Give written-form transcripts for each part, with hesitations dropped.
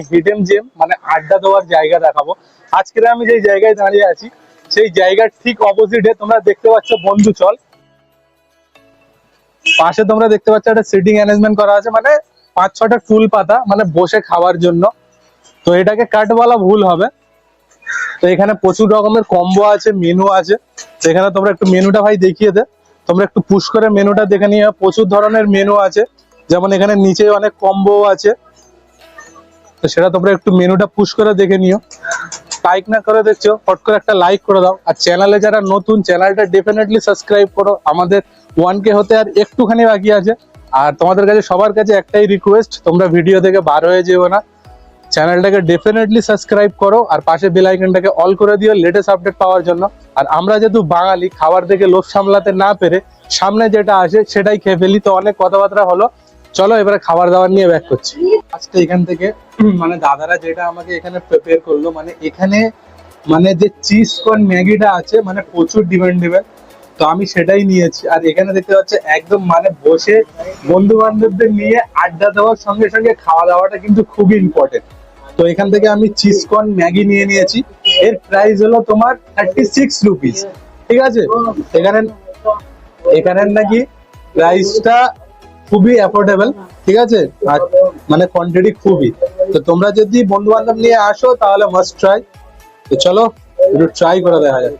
Hidden gem মানে আড্ডা দেওয়ার জায়গা দেখাবো। আজকে আমি যে জায়গায় দাঁড়িয়ে আছি সেই জায়গার ঠিক অপোজিটে তোমরা দেখতে পাচ্ছ বন্ধু চল। পাশে তোমরা দেখতে পাচ্ছ একটা সিটিং অ্যারেঞ্জমেন্ট করা আছে, মানে 5-6টা টুল পাতা মানে বসে খাওয়ার জন্য। তো এটাকে কাট বলা ভুল হবে। তো এখানে প্রচুর রকমের কম্বো আছে, মেনু আছে। তো এখানে তোমরা একটু মেনুটা ভাই দেখিয়ে দে। তোমরা একটু পুশ করে মেনুটা দেখে নিয়ে, প্রচুর ধরনের মেনু আছে। যেমন এখানে নিচে অনেক কম্বো আছে, তো সেটা তোমরা একটু মেনুটা পুশ করে দেখে নিও। লাইক না করে দেখছো, ফট করে একটা লাইক করে দাও। আর চ্যানেলে যারা নতুন, চ্যানেলটা ডেফিনেটলি সাবস্ক্রাইব করো। আমাদের 1K হতে আর একটুখানি বাকি আছে। আর তোমাদের কাছে সবার কাছে একটাই রিকোয়েস্ট, তোমরা ভিডিও থেকে বার হয়ে যেও না, চ্যানেলটাকে ডেফিনেটলি সাবস্ক্রাইব করো আর পাশে বেল আইকনটাকে অল করে দিও লেটেস্ট আপডেট পাওয়ার জন্য। আর আমরা যেহেতু বাঙালি, খাবার দেখে লোভ সামলাতে না পেরে সামনে যেটা আসে সেটাই খেয়ে ফেলি। তো অনেক কথাবার্তা হলো, চলো এবারে খাবার দাবার নিয়ে ব্যাক করছি। আজকে এখান থেকে মানে দাদারা যেটা আমাকে এখানে প্রিপেয়ার করলো, মানে এখানে মানে যে চিজ কর্ন ম্যাগিটা আছে মানে প্রচুর ডিমান্ডেবল। তো আমি সেটাই নিয়েছি। আর এখানে দেখতে পাচ্ছি একদম মানে বসে বন্ধু বান্ধবদের নিয়ে আড্ডা দেওয়ার সঙ্গে সঙ্গে খাওয়া দাওয়াটা কিন্তু খুবই ইম্পর্টেন্ট। তো এখান থেকে আমি চিজ কর্ন ম্যাগি নিয়ে নিয়েছি। এর প্রাইস হলো তোমার 36 রুপিস। ঠিক আছে, এখানে এখানের নাকি প্রাইসটা খুবই অ্যাফোর্ডেবল। ঠিক আছে, আর মানে কোয়ান্টিটি খুবই। তো তোমরা যদি বন্ধু বান্ধব নিয়ে আসো তাহলে মাস্ট ট্রাই। তো চলো একটু ট্রাই করে দেখা যাক।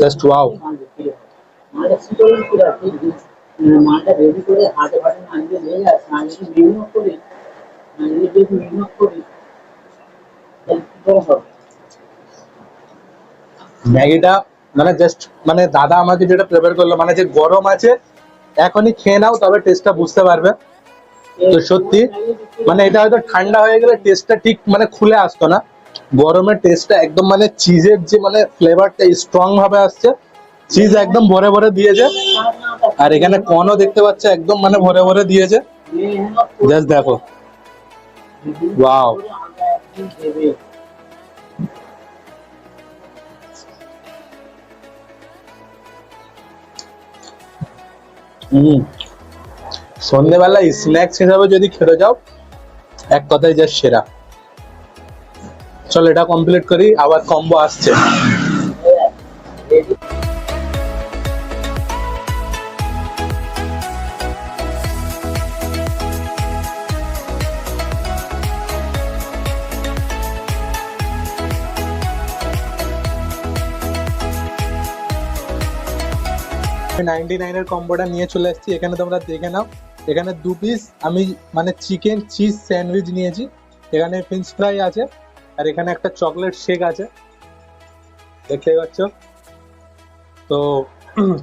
Just wow. ম্যাগিটা মানে জাস্ট মানে দাদা আমাকে যেটা প্রিপেয়ার করলো, মানে যে গরম আছে এখনই খেয়ে নাও তবে টেস্টটা বুঝতে পারবে। তো সত্যি মানে এটা হয়তো ঠান্ডা হয়ে গেলে টেস্টটা ঠিক মানে খুলে আসতো না। গরমের টেস্টটা একদম মানে চিজের যে মানে ফ্লেভারটা স্ট্রং ভাবে আসছে। চিজ একদম ভরে ভরে দিয়েছে। আর এখানে কর্নও দেখতে পাচ্ছ একদম মানে ভরে ভরে দিয়েছে। জাস্ট দেখো, ওয়াও। সন্ধ্যেবেলা স্ন্যাক্স হিসাবে যদি খেতে যাও, এক কথায় জাস্ট সেরা। চল এটা কমপ্লিট করি, আবার কম্বো আসছে। আমি 99 এর কম্বোটা নিয়ে চলে এসেছি। এখানে তোমরা দেখে নাও, এখানে 2 পিস আমি মানে চিকেন চিজ স্যান্ডউইচ নিয়েছি। এখানে ফ্রেঞ্চ ফ্রাই আছে, আর এখানে একটা চকলেট শেক আছে, দেখতেই পাচ্ছ। তো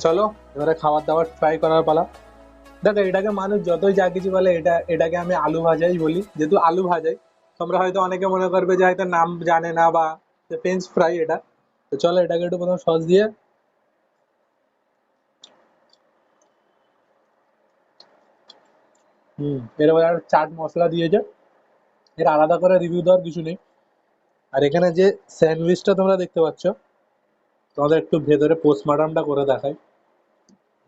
চলো এবারে খাবার দাবার ট্রাই করার পালা। দেখো এটাকে মানুষ যতই যা কিছু বলে, এটাকে আমি আলু ভাজাই বলি, যেহেতু আলু ভাজাই। তোমরা হয়তো অনেকে মনে করবে যে হয়তো নাম জানে না বা ফ্রেঞ্চ ফ্রাই এটা। তো চলো এটাকে একটু প্রথম সস দিয়ে, এর এবার চাট মশলা দিয়েছে। এর আলাদা করে রিভিউ দেওয়ার কিছু নেই। আর এখানে যে স্যান্ডউইচটা তোমরা দেখতে পাচ্ছ, তোমাদের একটু ভেতরে পোস্টমর্টমটা করে দেখাই।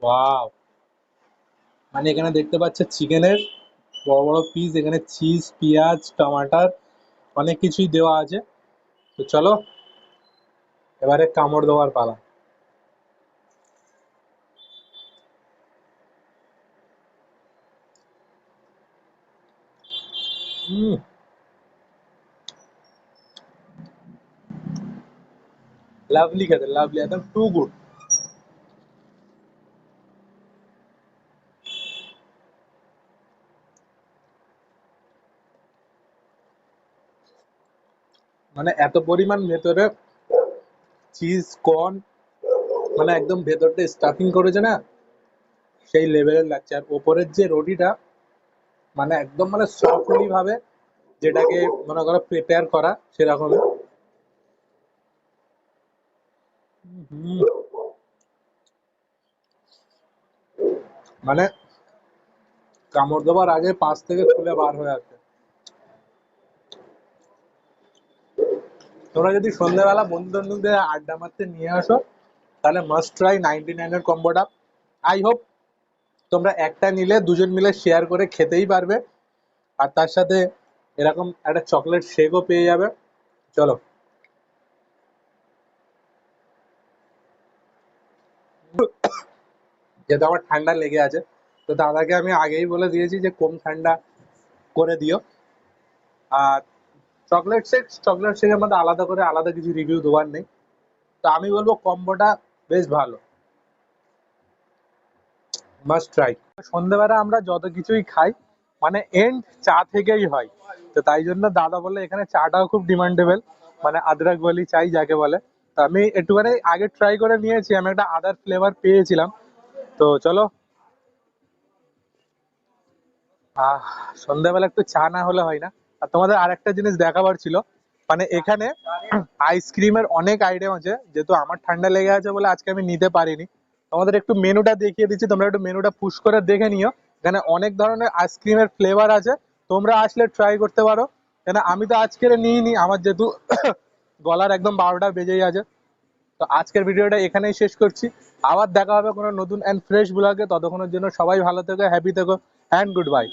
ওয়াও, মানে এখানে দেখতে পাচ্ছ চিকেনের বড় বড় পিস, এখানে চিজ, পেঁয়াজ, টমাটার অনেক কিছুই দেওয়া আছে। তো চলো এবারে কামড় দেওয়ার পালা। হুম, লাভলি খেতে, লাভলি, একদম টু গুড। মানে এত পরিমাণ ভেতরে চিজ কর্ন, মানে একদম ভেতরটা স্টাফিং করেছে না, সেই লেভেলের লাগছে। আর ওপরের যে রুটিটা মানে একদম মানে সফটলি ভাবে যেটাকে মনে করো প্রিপেয়ার করা সেরকমই। হুম, মানে কামড় দেওয়ার আগে পাশ থেকে খুলে বার হয়ে আসছে। তোমরা যদি সন্ধ্যাবেলা বন্ধু বান্ধবদের আড্ডা মারতে নিয়ে আসো, তাহলে মাস্ট ট্রাই 99 এর কম্বোটা। আই হোপ তোমরা একটা নিলে দুজন মিলে শেয়ার করে খেতেই পারবে, আর তার সাথে এরকম একটা চকলেট শেকও পেয়ে যাবে। চলো, যেহেতু আমার ঠান্ডা লেগে আছে, তো দাদাকে আমি আগেই বলে দিয়েছি যে কম ঠান্ডা করে দিও। আর চকলেট শেকের মধ্যে আলাদা করে আলাদা কিছু রিভিউ দেওয়ার নেই, তো আমি বলবো কম্বোটা বেশ ভালো, মাস্ট ট্রাই। সন্ধ্যেবেলা আমরা যত কিছুই খাই মানে এন্ড চা থেকেই হয়, তো তাই জন্য দাদা বলে এখানে চাটাও খুব ডিমান্ডেবল, মানে আদরক ওয়ালি চাই যাকে বলে। তো আমি একটুখানি আগে ট্রাই করে নিয়েছি, আমি একটা আদার ফ্লেভার পেয়েছিলাম। তো চলো, আহ সন্ধ্যাবেলা একটু চা না হলে হয় না। আর তোমাদের আরেকটা জিনিস দেখাবার ছিল, মানে এখানে আইসক্রিমের অনেক আইটেম আছে, যেহেতু আমার ঠান্ডা লেগে আছে বলে আজকে আমি নিতে পারিনি। তোমাদের একটু মেনুটা দেখিয়ে দিচ্ছি, তোমরা একটু মেনুটা পুশ করে দেখে নিও। এখানে অনেক ধরনের আইসক্রিমের ফ্লেভার আছে, তোমরা আসলে ট্রাই করতে পারো। কেন আমি তো আজকের নিইনি, আমার যেহেতু গলার একদম 12টা বেজেই আছে। তো আজকের ভিডিওটা এখানেই শেষ করছি, আবার দেখা হবে কোনো নতুন অ্যান্ড ফ্রেশ ব্লগে। ততক্ষণের জন্য সবাই ভালো থেকো, হ্যাপি থেকো, অ্যান্ড গুড বাই।